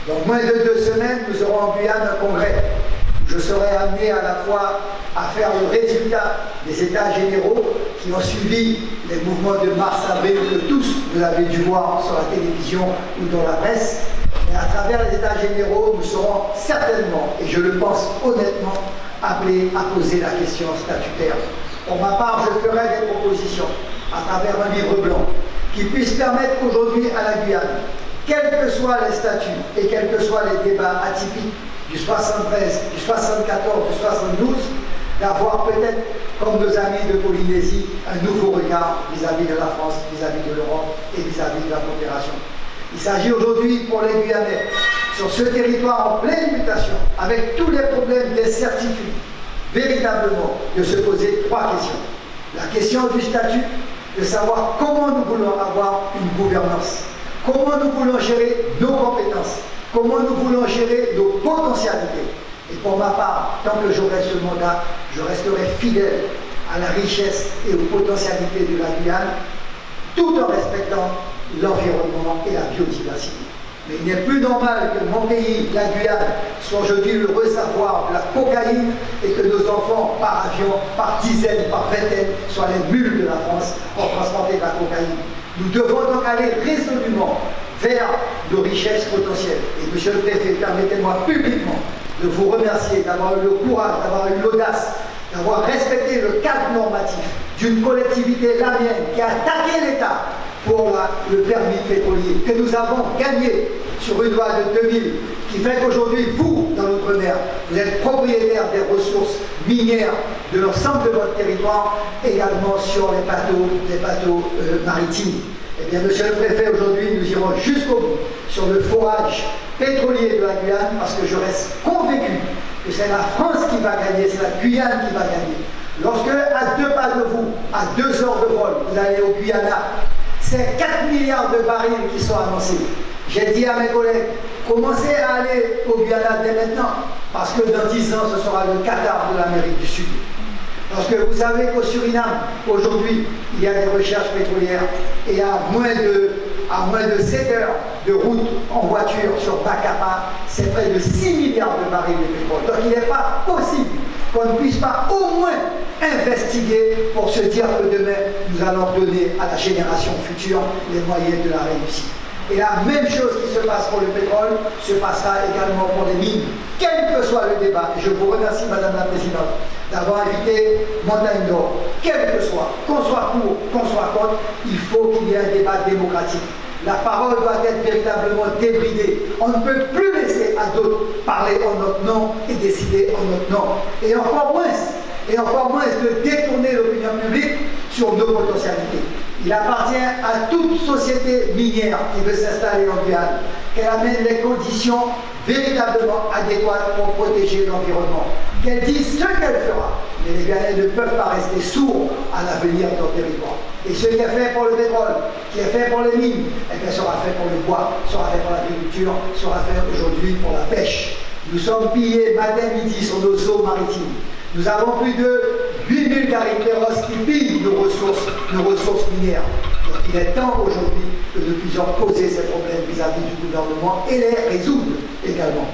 Dans moins de 2 semaines, nous aurons en Guyane un congrès. Je serai amené à la fois à faire le résultat des États généraux qui ont suivi les mouvements de mars-avril que tous vous avez dû voir sur la télévision ou dans la presse. Et à travers les États généraux, nous serons certainement, et je le pense honnêtement, appelés à poser la question statutaire. Pour ma part, je ferai des propositions à travers un livre blanc qui puisse permettre aujourd'hui à la Guyane, quels que soient les statuts et quels que soient les débats atypiques du 73, du 74, du 72, d'avoir peut-être, comme nos amis de Polynésie, un nouveau regard vis-à-vis de la France, vis-à-vis de l'Europe et vis-à-vis de la coopération. Il s'agit aujourd'hui pour les Guyanais, sur ce territoire en pleine mutation, avec tous les problèmes d'incertitude, véritablement de se poser 3 questions. La question du statut, de savoir comment nous voulons avoir une gouvernance, comment nous voulons gérer nos compétences, comment nous voulons gérer nos potentialités. Et pour ma part, tant que j'aurai ce mandat, je resterai fidèle à la richesse et aux potentialités de la Guyane, tout en respectant l'environnement et la biodiversité. Mais il n'est plus normal que mon pays, la Guyane, soit aujourd'hui le réservoir de la cocaïne et que nos enfants, par avion, par dizaines, par vingtaines, soient les mules de la France pour transporter de la cocaïne. Nous devons donc aller résolument vers nos richesses potentielles. Et monsieur le préfet, permettez-moi publiquement de vous remercier d'avoir eu le courage, d'avoir eu l'audace, d'avoir respecté le cadre normatif d'une collectivité, la mienne, qui a attaqué l'État pour le permis pétrolier, que nous avons gagné sur une loi de 2000, qui fait qu'aujourd'hui, vous, dans l'outre-mer, vous êtes propriétaire des ressources minières de l'ensemble de votre territoire, également sur les bateaux maritimes. Eh bien, monsieur le préfet, aujourd'hui, nous irons jusqu'au bout sur le forage pétrolier de la Guyane, parce que je reste convaincu que c'est la France qui va gagner, c'est la Guyane qui va gagner. Lorsque, à 2 pas de vous, à 2 heures de vol, vous allez au Guyana, c'est 4 milliards de barils qui sont annoncés. J'ai dit à mes collègues, commencez à aller au Guyana dès maintenant, parce que dans 10 ans, ce sera le Qatar de l'Amérique du Sud. Parce que vous savez qu'au Suriname, aujourd'hui, il y a des recherches pétrolières et à moins de 7 heures de route en voiture sur Bacapa, c'est près de 6 milliards de barils de pétrole. Donc il n'est pas possible qu'on ne puisse pas au moins investiguer pour se dire que demain, nous allons donner à la génération future les moyens de la réussite. Et la même chose qui se passe pour le pétrole se passera également pour les mines, quel que soit le débat. Et je vous remercie, Madame la Présidente, d'avoir invité Montagne d'Or. Quel que soit, qu'on soit pour, qu'on soit contre, il faut qu'il y ait un débat démocratique. La parole doit être véritablement débridée. On ne peut plus laisser à d'autres parler en notre nom et décider en notre nom. Et encore moins de détourner l'opinion publique sur nos potentialités. Il appartient à toute société minière qui veut s'installer en Guyane qu'elle amène les conditions véritablement adéquates pour protéger l'environnement. Qu'elle dise ce qu'elle fera. Mais les Guyanais ne peuvent pas rester sourds à l'avenir de leur territoire. Et ce qui est fait pour le pétrole, qui est fait pour les mines, eh bien, sera fait pour le bois, sera fait pour l'agriculture, sera fait aujourd'hui pour la pêche. Nous sommes pillés matin midi sur nos eaux maritimes. Nous avons plus de 8000 garipéros qui pillent nos ressources minières. Donc il est temps aujourd'hui que nous puissions poser ces problèmes vis-à-vis du gouvernement et les résoudre également.